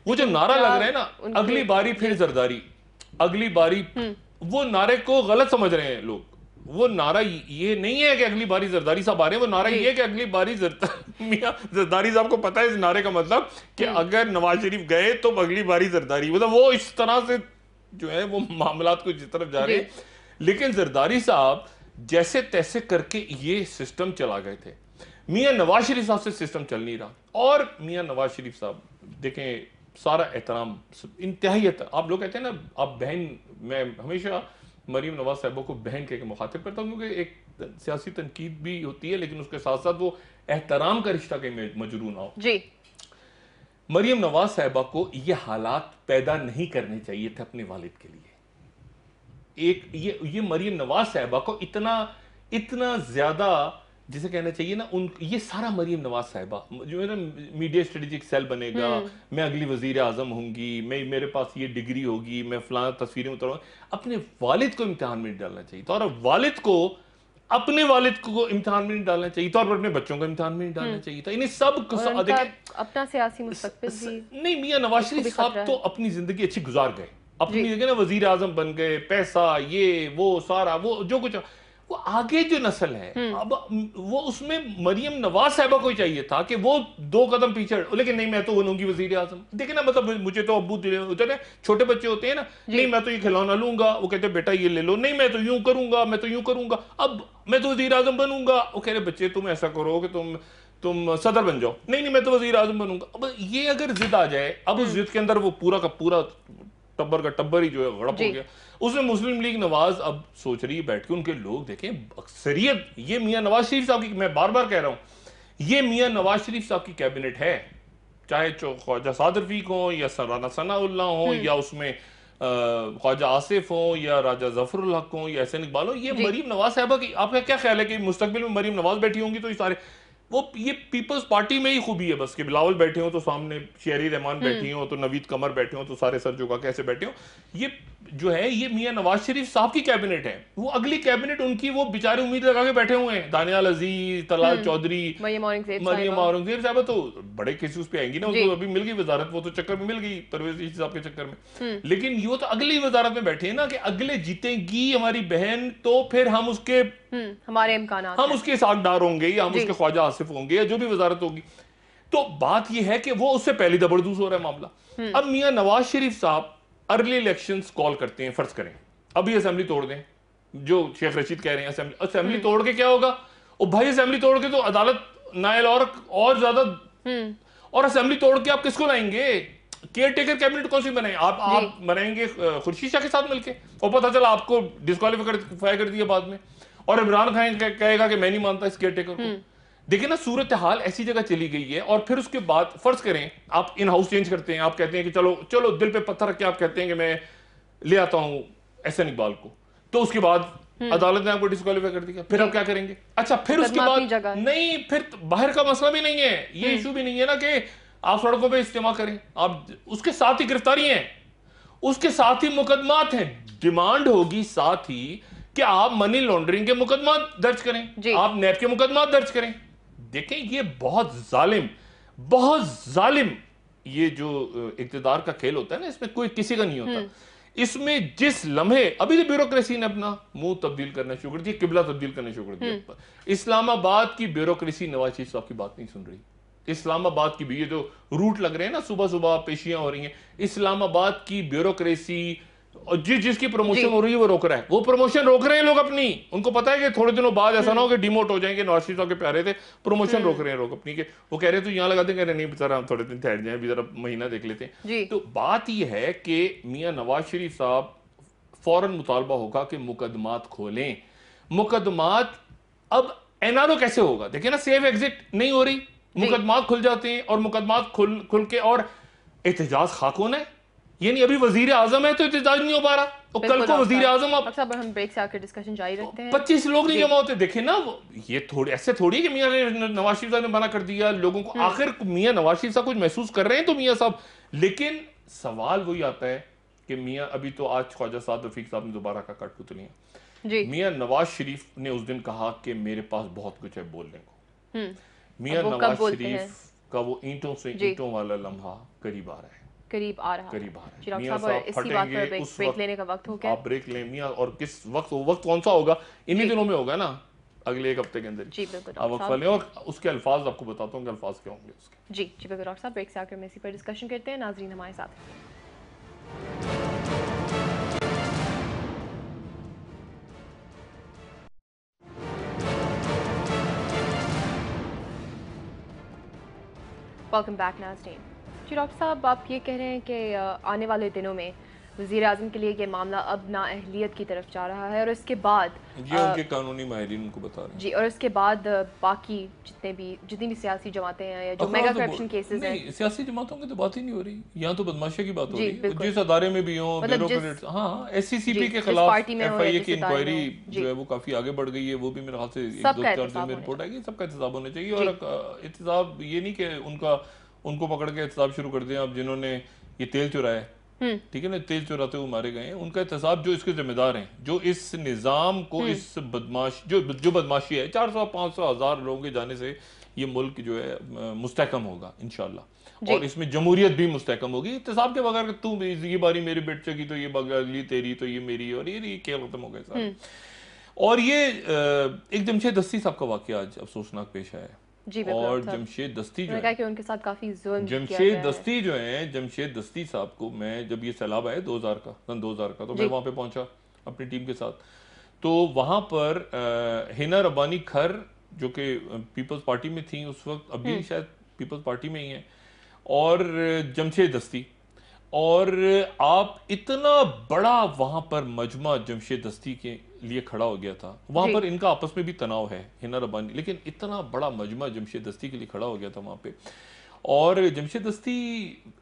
वो जो नारा लग रहा है ना, अगली बारी फिर जरदारी, अगली बारी, वो नारे को गलत समझ रहे हैं लोग। वो नारा ये नहीं है कि अगली बारी जरदारी साहब आ रहे हैं, वो नारा ये है कि अगली बारी मियां जरदारी साहब को पता है इस नारे का मतलब कि अगर नवाज शरीफ गए तो अगली बारी जरदारी, मतलब वो इस तरह से जो है वो मामलात को जिस तरफ जा रहे हैं। लेकिन जरदारी साहब जैसे तैसे करके ये सिस्टम चला गए थे, मियां नवाज शरीफ साहब से सिस्टम चल नहीं रहा। और मियां नवाज शरीफ साहब देखें, सारा एहतराम, इंतहाई आप लोग कहते हैं ना, आप बहन, मैं हमेशा मरीम नवाज साहबों को बहन कह के मुखातिब करता हूँ, क्योंकि एक सियासी तनकीद भी होती है लेकिन उसके साथ साथ वो एहतराम का रिश्ता कहीं मजरू ना हो जी। मरीम नवाज साहबा को ये हालात पैदा नहीं करने चाहिए थे अपने वालिद के लिए। एक ये मरीम नवाज साहबा को इतना ज्यादा जिसे कहना चाहिए ना उन, ये सारा मरीम नवाज साहिबा जो है ना, मीडिया स्ट्रेटेजिक सेल बनेगा, मैं अगली वजीर आजम होंगी, मैं मेरे पास ये डिग्री होगी, मैं फलाना तस्वीरें उतारूंगा, अपने वालिद को इम्तिहान में नहीं डालना चाहिए था, और वालिद को अपने वालिद को इम्तिहान में नहीं डालना चाहिए था, और अपने बच्चों को इम्तिहान में नहीं डालना चाहिए था। इन्हें सब अपना सियासी मुस्तकबिल भी नहीं, मियां नवाज शरीफ साहब तो अपनी जिंदगी अच्छी गुजार गए, अपनी जगह ना वजीर आजम बन गए, पैसा ये वो सारा वो जो कुछ, वो आगे जो नस्ल है अब वो उसमें मरियम नवाज साहिबा को ही चाहिए था कि वो 2 कदम पीछे, लेकिन नहीं मैं तो बनूंगी वजीर आजम। देखिए ना, मतलब मुझे तो अब्बू होते हैं, छोटे बच्चे होते हैं ना, नहीं मैं तो ये खिलौना लूंगा, वो कहते बेटा ये ले लो, नहीं मैं तो यूं करूंगा, मैं तो यूं करूंगा, अब मैं तो वजीर आजम बनूंगा, वो कह रहे बच्चे तुम ऐसा करो कि तुम सदर बन जाओ, नहीं नहीं मैं तो वजीर आजम बनूंगा। अब ये अगर जिद आ जाए, अब उस जिद के अंदर वो पूरा का पूरा टब्बर का टब्बर ही जो है गड़प हो गया, उसमें मुस्लिम लीग नवाज अब सोच रही है बैठ के, उनके लोग देखें अक्सरियत, ये मियां नवाज शरीफ साहब की, मैं बार बार कह रहा हूं, ये मियां नवाज शरीफ साहब की कैबिनेट है, चाहे ख्वाजा साद रफीक हो या राना सनाउल्लाह हो या उसमें ख्वाजा आसिफ हो या राजा जफरुल हक हो या एहसन इकबाल हो, ये मरीम नवाज साहबा की, आपका क्या ख्याल है कि मुस्तकबिल में मरीम नवाज बैठी होंगी तो ये सारे, वो ये पीपल्स पार्टी में ही खूबी है बस कि बिलावल बैठे हो तो सामने शेरी रहमान बैठी हो तो नवीद कमर बैठे हो तो सारे सर झुका के ऐसे बैठे हो, ये जो है ये मियां नवाज शरीफ साहब की कैबिनेट है। वो अगली कैबिनेट उनकी वो बेचारे उम्मीद लगा के बैठे हुए हैं, दानियाल अजीज, तलाल चौधरी, मरियम औरंगजेब साहब तो बड़े केसेस पे आएंगी ना, उनको अभी मिल गई वजारत, वो तो चक्कर में मिल गई परवेज साहब के चक्कर में, लेकिन ये तो अगली वजारत में बैठे हैं ना कि अगले जीतेगी हमारी बहन तो फिर हम उसके हमारे इम्कान, हम उसके सागदार होंगे या हम उसके ख्वाजा आसिफ होंगे या जो भी वजारत होगी। तो बात यह है कि वो उससे पहले दबड़दूस हो रहा है मामला। अब मियां नवाज शरीफ साहब अर्ली इलेक्शंस कॉल करते हैं, फर्ज करें अभी असेंबली तोड़ दें, जो शेख रशीद कह रहे हैं असेंबली तोड़ के क्या होगा, और भाई असेंबली तोड़ के तो अदालत नायल और ज्यादा, और असेंबली तोड़ के आप किसको लाएंगे, केयर टेकर कैबिनेट कौन सी बनाए आप बनाएंगे खुर्शीद शाह के साथ मिलके, और पता चला आपको डिस्क्वालीफाई कर दिया बाद में, और इमरान खान कहेगा कि मैं नहीं मानता इस केयर टेकर को। देखिए ना सूरत हाल ऐसी जगह चली गई है, और फिर उसके बाद फर्ज करें आप इन हाउस चेंज करते हैं, आप कहते हैं कि चलो चलो दिल पे पत्थर रख के आप कहते हैं कि मैं ले आता हूं एहसन इकबाल को, तो उसके बाद अदालत ने आपको डिस्क्वालीफाई कर दिया, फिर आप क्या करेंगे? अच्छा फिर उसके बाद नहीं, फिर बाहर का मसला भी नहीं है, ये इशू भी नहीं है ना कि आप सड़कों पर इस्तेमाल करें, आप उसके साथ ही गिरफ्तारी है, उसके साथ ही मुकदमात हैं, डिमांड होगी साथ ही कि आप मनी लॉन्ड्रिंग के मुकदमा दर्ज करें, आप नैब के मुकदमा दर्ज करें। देखें ये बहुत जालिम ये जो इक्तिदार का खेल होता है ना, इसमें कोई किसी का नहीं होता, इसमें जिस लम्हे अभी तो ब्यूरोक्रेसी ने अपना मुंह तब्दील करना शुरू कर दिया, किबला तब्दील करना शुरू कर दिया। इस्लामाबाद की ब्यूरोक्रेसी नवाज शरीफ साहब की बात नहीं सुन रही, इस्लामाबाद की भी ये जो रूट लग रहे हैं ना, सुबह सुबह पेशियां हो रही हैं, इस्लामाबाद की ब्यूरोक्रेसी और जिसकी प्रमोशन हो रही है वो रोक रहा है, वो प्रमोशन रोक रहे हैं लोग अपनी, उनको पता है कि थोड़े दिनों बाद ऐसा ना हो कि डिमोट हो जाएंगे, नवाज शरीफ साहब के प्यारे थे, प्रमोशन रोक रहे हैं लोग अपनी के, वो कह रहे तो यहाँ लगा दें, कह रहे नहीं बेचारा हम थोड़े दिन ठहर जाए, अभी जरा महीना देख लेते हैं। तो बात यह है कि मियां नवाज शरीफ साहब फौरन मुतालबा होगा कि मुकदमात खोलें, मुकदमात अब एनआरओ कैसे होगा, देखिए ना सेफ एग्जिट नहीं हो रही, मुकदमात खुल जाते हैं, और मुकदमात खुल के और एहतजाज खाक होना है, यानी अभी वजीर आजम है तो एहतजाज नहीं हो पा रहा, और कल को वजीर आजम आप हम ब्रेक से आकर डिस्कशन जारी रखते हैं, 25 लोग नहीं जमा होते, देखे ना ये थोड़ी ऐसे थोड़ी कि मियां नवाज शरीफ साहब ने मना कर दिया लोगों को, आखिर मियां नवाज शरीफ साहब कुछ महसूस कर रहे हैं तो मियां साहब, लेकिन सवाल वही आता है कि मियां अभी तो आज ख्वाजा साद रफीक साहब ने दोबारा का कठपुतलियां, मियां नवाज शरीफ ने उस दिन कहा कि मेरे पास बहुत कुछ है बोलने को, मियां नवाज शरीफ का वो ईंटों से ईंटों वाला लम्हा करीब आ रहा है, करीब आ रहा है। मियां साहब फटेंगे, उस ब्रेक लेने का वक्त हो गया, आप ब्रेक लें मियां, और किस वक्त कौन सा होगा, इन्हीं दिनों में होगा ना, अगले 1 हफ्ते के अंदर जी बिल्कुल आप वक्त लें, और उसके अल्फाज आपको बताता हूँ कि अल्फाज क्या होंगे उसके। जी बिल्कुल डॉक्टर साहब, ब्रेक से आकर हम इसी पर डिस्कशन करते हैं, नाजरीन हमारे साथ। वेलकम बैक नाज़रीन। जी डॉक्टर साहब, आप ये कह रहे हैं कि आने वाले दिनों में वज़ीर आज़म के लिए ये मामला अब नाअहलियत की तरफ जा रहा है और इसके बाद ये उनके कानूनी माहिरीन उनको बता रहे हैं जी, और इसके बाद बाकी जितनी भी सियासी जमातें हैं या जो मेगा करप्शन केसेस हैं, सियासी जमातों की तो बात ही नहीं हो रही, यहाँ तो बदमाशी की बात हो जी रही है। बिल्कुल, जिस अदारे में भी हो, मतलब ब्यूरोक्रेट्स, हाँ एससीसीपी जी, के जिस खिलाफ पार्टी में हो या एफआईए जिस की इदारे में इंक्वायरी हो, जी जो है वो काफी आगे बढ़ गई है। वो भी मेरे ख्याल से एक दो सबका चार दिन एहतसाब में होने रिपोर्ट आएगी। सबका एहतसाब होना चाहिए। जी और एहतसाब ये नहीं कि उनको पकड़ के एहतसाब शुरू कर दिया। अब जिन्होंने ये तेल चुराया, ठीक है ना, तेल चुराते हुए मारे गए हैं, उनका एहतसाब जो इसके जिम्मेदार हैं, जो इस निज़ाम को, इस बदमाश जो बदमाशी है, 400 500 हज़ार लोगों के जाने से ये मुल्क जो है मुस्तहकम होगा इंशाल्लाह, और इसमें जमहूरियत भी मुस्तहकम होगी। एहतसाब के बगैर तू ये बारी मेरी बेटे की, तो ये बगली तेरी, तो ये मेरी, और ये खेल खत्म हो गए सारे। और ये एक जमशेद दस्ती साहब का वाकया आज अफसोसनाक पेश आया है। जी और जमशेद दस्ती जो है कि उनके साथ काफी जुल्म जमशेद दस्ती जो है, जमशेद दस्ती साहब को मैं जब ये सैलाब आया 2000 का, सन 2000 का, तो मैं वहां पे पहुंचा अपनी टीम के साथ। तो वहां पर हिना रब्बानी खर जो कि पीपल्स पार्टी में थी उस वक्त, अभी शायद पीपल्स पार्टी में ही है, और जमशेद दस्ती, और आप इतना बड़ा वहां पर मजमा जमशेद दस्ती के लिए खड़ा हो गया था। वहां पर इनका आपस में भी तनाव है, हिना रब्बानी, लेकिन इतना बड़ा मजमा जमशेद दस्ती के लिए खड़ा हो गया था वहां पे। और जमशेद दस्ती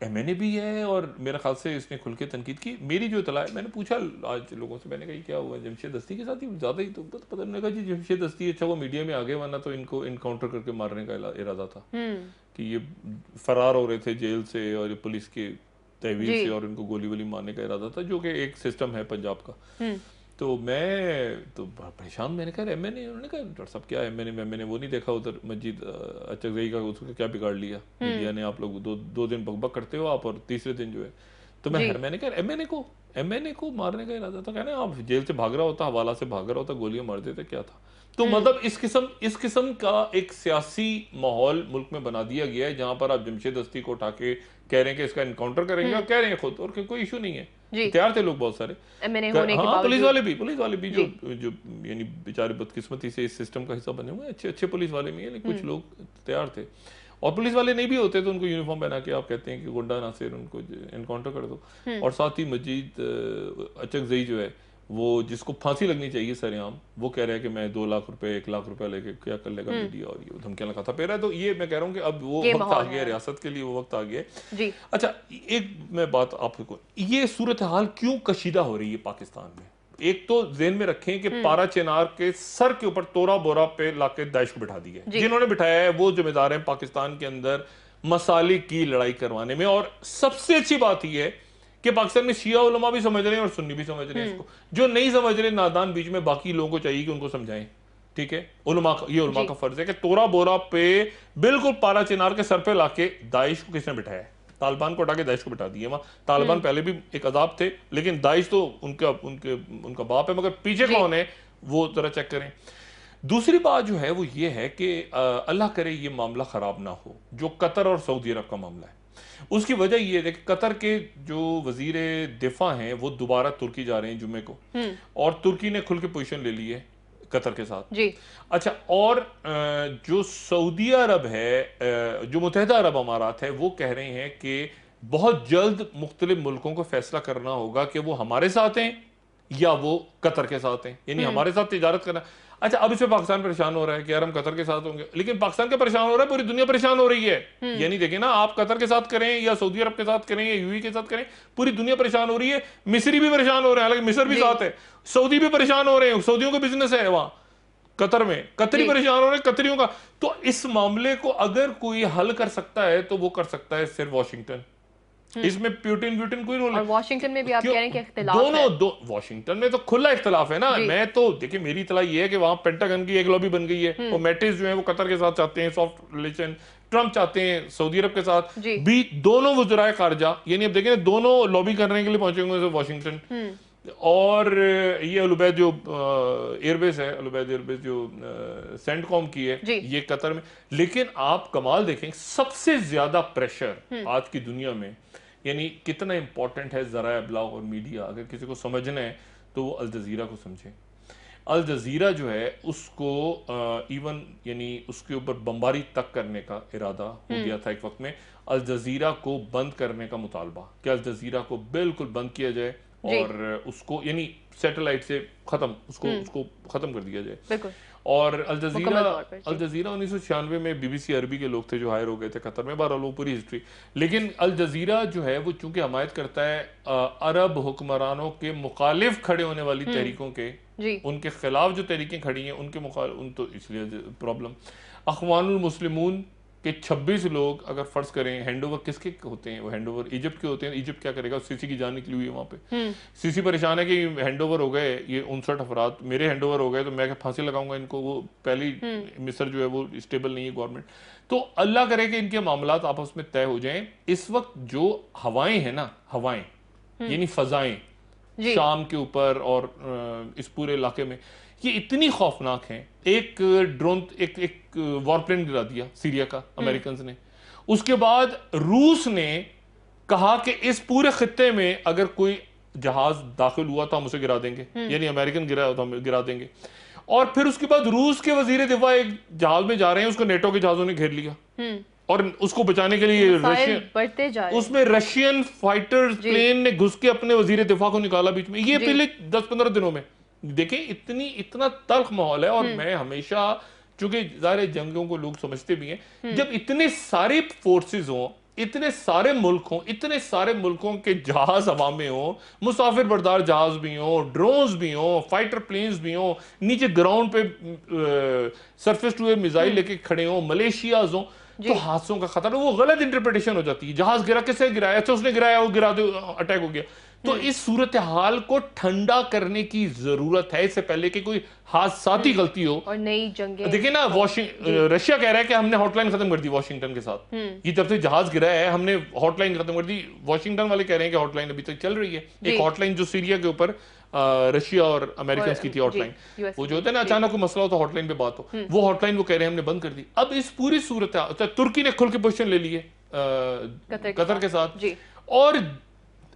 एमएनए भी है, और मेरे ख्याल से इसने खुल के तनकीद की। मेरी जो इतला है, मैंने पूछा आज लोगों से, मैंने कहा क्या हुआ जमशेद दस्ती के साथ ही ज्यादा ही तो पता नहीं लगा जी। जमशेद दस्ती अच्छा वो मीडिया में आगे, वरना तो इनको इनकाउंटर करके मारने का इरादा था कि ये फरार हो रहे थे जेल से और पुलिस के तहवीर से, और इनको गोली वोली मारने का इरादा था, जो कि एक सिस्टम है पंजाब का। तो मैं तो परेशान, मैंने कहा एमएनए, उन्होंने कहा डॉक्टर साहब क्या एमएनए, मैंने वो नहीं देखा उधर मस्जिद अचकजई का, उसको क्या बिगाड़ लिया मीडिया ने, आप लोग दो दिन बकबक करते हो आप, और तीसरे दिन जो है। तो मैंने कहा एमएनए को मारने का इरादा था, कहना आप जेल से भाग रहा होता, हवाला से भाग रहा होता, गोलियां मार देते, क्या था। तो मतलब इस किस्म का एक सियासी माहौल मुल्क में बना दिया गया है, जहां पर आप जमशेद दस्ती को उठा के कह रहे हैं कि इसका इनकाउंटर करेंगे, और कह रहे हैं खुद, और कोई इशू नहीं है, तैयार थे लोग बहुत सारे। हाँ, पुलिस वाले भी जो यानी बेचारे बदकिस्मती से इस सिस्टम का हिस्सा बने हुए हैं, अच्छे पुलिस वाले भी हैं, लेकिन कुछ लोग तैयार थे। और पुलिस वाले नहीं भी होते तो उनको यूनिफॉर्म पहना के आप कहते हैं कि गुंडा नासिर, उनको एनकाउंटर कर दो। और साथ ही मजीद अचकजई जो है, वो जिसको फांसी लगनी चाहिए सरेआम, वो कह रहा है कि मैं 2 लाख रुपए 1 लाख रुपए लेके क्या कर लेगा मीडिया, और ये धमकियां लगाता फिर रहा है। तो ये मैं कह रहा हूँ कि अब वो वक्त आ गया, रियासत के लिए वो वक्त आ गया जी। अच्छा, एक मैं बात आपको, ये सूरत हाल क्यों कशीदा हो रही है पाकिस्तान में? एक तो ज़हन में रखें कि पारा चिनार के सर के ऊपर तोरा बोरा पे लाके दाइश को बिठा दिया, जिन्होंने बिठाया है वो जिम्मेदार हैं पाकिस्तान के अंदर मसाले की लड़ाई करवाने में। और सबसे अच्छी बात यह है कि पाकिस्तान में शिया उलमा भी समझ रहे हैं और सुन्नी भी समझ रहे हैं इसको। जो नहीं समझ रहे नादान बीच में, बाकी लोगों को चाहिए कि उनको समझाएं, ठीक है। उलमा का फर्ज है कि तोरा बोरा पे बिल्कुल पारा चिनार के सर पे लाके दाइश को किसने बिठाया है? तालिबान को हटा के दाइश को बिठा दिया। वहां तालिबान पहले भी एक अजाब थे, लेकिन दाइश तो उनका बाप है, मगर पीछे कौन है वो जरा चेक करें। दूसरी बात जो है वो ये है कि अल्लाह करे ये मामला खराब ना हो, जो कतर और सऊदी अरब का मामला है। उसकी वजह ये है कि कतर के जो वजीर दिफा हैं वो दोबारा तुर्की जा रहे हैं जुमे को, और तुर्की ने खुल के पोजीशन ले ली है कतर के साथ जी। अच्छा, और जो सऊदी अरब है, जो मुत्तहिदा अरब अमारात है, वो कह रहे हैं कि बहुत जल्द मुख्तलिफ मुल्कों को फैसला करना होगा कि वो हमारे साथ हैं या वो कतर के साथ हैं, यानी हमारे साथ तिजारत करना। अच्छा, अब इसमें पाकिस्तान परेशान हो रहा है कि यार हम कतर के साथ होंगे, लेकिन पाकिस्तान का परेशान हो रहा है, पूरी दुनिया परेशान हो रही है। यानी देखिए ना, आप कतर के साथ करें या सऊदी अरब के साथ करें या यूएई के साथ करें, पूरी दुनिया परेशान हो रही है। मिस्री भी परेशान हो रहे हैं, हालांकि मिस्र भी साथ है, सऊदी भी परेशान हो रहे हैं, सऊदियों का बिजनेस है वहां कतर में, कतरी परेशान हो रहे हैं, कतरियों का। तो इस मामले को अगर कोई हल कर सकता है तो वो कर सकता है सिर्फ वाशिंगटन। इसमें प्यूटिन कोई रोल, और वाशिंगटन में भी आप कह रहे हैं कि इख्तिलाफ है। वाशिंगटन में तो खुला इख्तिलाफ है ना। मैं तो देखिए, मेरी इतला ये है कि वहां पेंटागन की एक लॉबी बन गई है, और मैटिस जो है वो कतर के साथ चाहते हैं सॉफ्ट रिलेशन, ट्रंप चाहते हैं सऊदी अरब के साथ भी। दोनों वज़राए खारजा, यानी अब देखें दोनों लॉबी करने के लिए पहुंचे होंगे वाशिंगटन। और ये अलुबैद जो एयरबेस है, अलुबैद एयरबेस जो सेंटकॉम की है, ये कतर में। लेकिन आप कमाल देखें, सबसे ज्यादा प्रेशर आज की दुनिया में, यानी कितना इंपॉर्टेंट है ज़राए अबलाग और मीडिया। अगर किसी को समझना है तो वो अल जज़ीरा को समझे। अल जज़ीरा जो है उसको इवन यानी उसके ऊपर बमबारी तक करने का इरादा हो गया था एक वक्त में। अल जज़ीरा को बंद करने का मुतालबा कि अल जज़ीरा को बिल्कुल बंद किया जाए, और उसको यानी सैटेलाइट से खत्म, उसको खत्म कर दिया जाए। बिल्कुल। और अल जजीरा 1996 में बीबीसी अरबी के लोग थे जो हायर हो गए थे कतर में, बहरहाल वो पूरी हिस्ट्री। लेकिन अल जजीरा जो है वो चूंकि हमायत करता है अरब हुक्मरानों के मुखालिफ खड़े होने वाली तहरीकों के, उनके खिलाफ जो तहरीकें खड़ी हैं उनके मुखालिफ, तो इसलिए प्रॉब्लम। अखवानुल मुस्लिमून के 26 लोग अगर फर्ज करें, हैंडओवर किसके होते हैं? वो हैंडओवर इजिप्ट के होते हैं। इजिप्ट क्या करेगा? सीसी की जान निकली हुई है वहाँ पे। सीसी परेशान है कि हैंडओवर हो गए ये 59 अफराद, मेरे हैंडओवर हो गए तो मैं फांसी लगाऊंगा इनको। वो पहली मिस्र जो है वो स्टेबल नहीं है गवर्नमेंट। तो अल्लाह करे कि इनके मामलात आपस में तय हो जाएं। इस वक्त जो हवाएं हैं ना, हवाएं यानी फजाएं शाम के ऊपर और इस पूरे इलाके में, ये इतनी खौफनाक हैं। एक ड्रोन, एक वॉरप्लेन गिरा दिया सीरिया का अमेरिकन ने। उसके बाद रूस ने कहा कि इस पूरे खित्ते में अगर कोई जहाज दाखिल हुआ तो हम उसे गिरा देंगे, यानी अमेरिकन गिरा तो हम गिरा देंगे। और फिर उसके बाद रूस के वजीर दिफा एक जहाज में जा रहे हैं, उसको नेटो के जहाजों ने घेर लिया और उसको बचाने के लिए उसमें रशियन फाइटर प्लेन ने घुस के अपने वजीर दिफा को निकाला बीच में। ये पहले 10-15 दिनों में देखें, इतना तल्ख माहौल है। और मैं हमेशा, चूंकि ज़ाहिर जंगों को लोग समझते भी हैं, जब इतने सारे फोर्सेस हों, इतने सारे मुल्क हों, इतने सारे मुल्कों के जहाज हवा में हों, मुसाफिर बरदार जहाज भी हों, ड्रोन्स भी हों, फाइटर प्लेन्स भी हों, नीचे ग्राउंड पे सरफेस टू एयर मिसाइल लेके खड़े हों, मलेशियाज हों, तो हादसों का खतरा, वो गलत इंटरप्रिटेशन हो जाती है। जहाज गिरा, किसने गिराया? अच्छा उसने गिराया, वो गिरा दो, अटैक हो गया। तो इस सूरत हाल को ठंडा करने की जरूरत है, इससे पहले कि कोई हादसाती गलती हो और नई जंगें। देखिए ना, रशिया कह रहा है कि हमने हॉटलाइन खत्म कर दी वॉशिंगटन के साथ, ये जब से जहाज गिरा है हमने हॉटलाइन खत्म कर दी। वॉशिंगटन वाले कह रहे हैं कि हॉटलाइन अभी तक चल रही है। एक हॉटलाइन जो सीरिया के ऊपर रशिया और अमेरिकन की थी हॉटलाइन, वो जो होता है ना, अचानक कोई मसला हो तो हॉटलाइन पे बात हो, वो हॉटलाइन वो कह रहे हैं हमने बंद कर दी। अब इस पूरी सूरत, तुर्की ने खुल के पोजीशन ले ली है कतर के साथ। और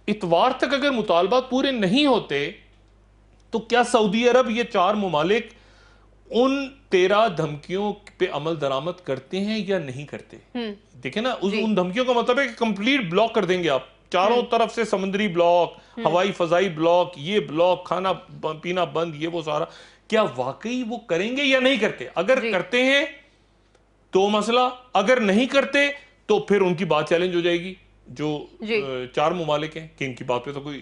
इतवार तक अगर मुतालबात पूरे नहीं होते तो क्या सऊदी अरब, ये 4 मुमालिक उन 13 धमकियों पे अमल दरामद करते हैं या नहीं करते? देखे ना, उन धमकियों का मतलब है कि कंप्लीट ब्लॉक कर देंगे आप, चारों तरफ से समुद्री ब्लॉक, हवाई फजाई ब्लॉक, ये ब्लॉक, खाना पीना बंद, ये वो सारा। क्या वाकई वो करेंगे या नहीं करते? अगर करते हैं तो मसला, अगर नहीं करते तो फिर उनकी बात चैलेंज हो जाएगी। जो 4 मुमालिक हैं कि इनकी बात पे तो कोई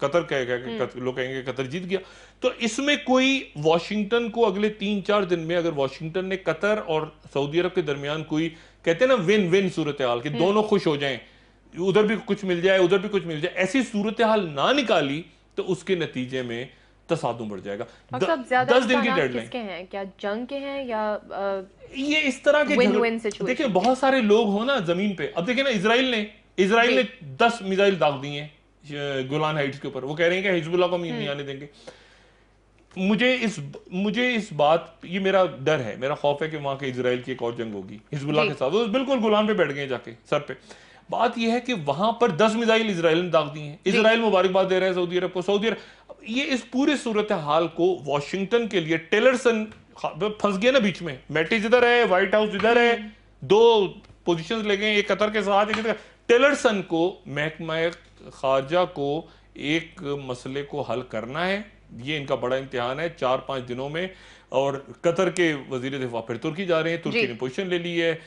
कतर कहेगा, लोग कहेंगे कतर जीत गया। तो इसमें कोई वॉशिंगटन को अगले 3-4 दिन में, अगर वॉशिंगटन ने कतर और सऊदी अरब के दरमियान कोई, कहते हैं ना, विन विन सूरत हाल, कि दोनों खुश हो जाएं, उधर भी कुछ मिल जाए उधर भी कुछ मिल जाए, ऐसी सूरत हाल ना निकाली तो उसके नतीजे में तसादुम बढ़ जाएगा। 10 दिन की डेडलाइन हैं, क्या जंग के हैं या ये इस तरह के देखिए बहुत सारे लोग हो ना जमीन पे। अब देखिए ना, इजराइल ने 10 मिसाइल दाग दिए हैं गोलान हाइट्स के ऊपर। वो कह रहे हैं कि हिजबुल्लाह को हम नहीं आने देंगे। मुझे इस बात, ये मेरा डर है, मेरा खौफ है कि वहां के इजराइल की एक और जंग होगी हिजबुल्लाह के साथ। वो बिल्कुल गोलान पे बैठ गए जाके सर पे। बात यह है कि वहां पर 10 मिसाइल इजराइल ने दाग दी हैं। इजराइल मुबारकबाद दे रहा है सऊदी अरब को। सऊदी अरब ये इस पूरे सूरत हाल को वॉशिंगटन के लिए, टिलरसन फंस गया ना बीच में, मैटिस इधर है, व्हाइट हाउस इधर है, 2 पोजीशंस ले गए, एक कतर के साथ, एक टिलरसन को, महकमा खारजा को एक मसले को हल करना है। ये इनका बड़ा इम्तिहान है 4-5 दिनों में। और कतर के वजीर दिफा फिर तुर्की जा रहे हैं, तुर्की ने पोजीशन ले ली है,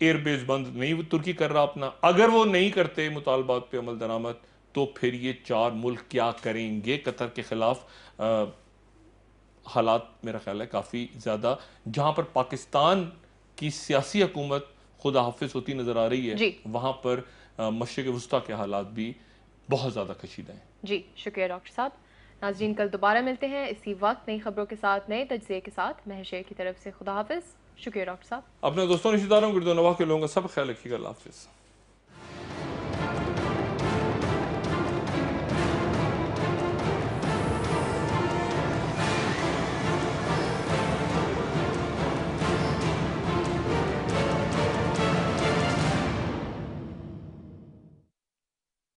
एयरबेस बंद नहीं तुर्की कर रहा अपना। अगर वो नहीं करते मुतालबात पे अमल दरामद, तो फिर ये 4 मुल्क क्या करेंगे कतर के खिलाफ? हालात मेरा ख्याल है काफ़ी ज़्यादा, जहाँ पर पाकिस्तान की सियासी हुकूमत खुदा हाफिज होती नज़र आ रही है, वहाँ पर मशरिक़ वुस्ता के हालात भी बहुत ज़्यादा कशीदा हैं। जी शुक्रिया डॉक्टर साहब। नाज़रीन, कल दोबारा मिलते हैं इसी वक्त नई खबरों के साथ, नए तज्ज़िये के साथ। महर शेर की तरफ से खुदा हाफिज। शुक्रिया डॉक्टर साहब। अपने दोस्तों, रिश्तेदारों, गिरदो नवाह के लोगों का सब ख्याल रखिएगा। अल्लाह हाफिज़।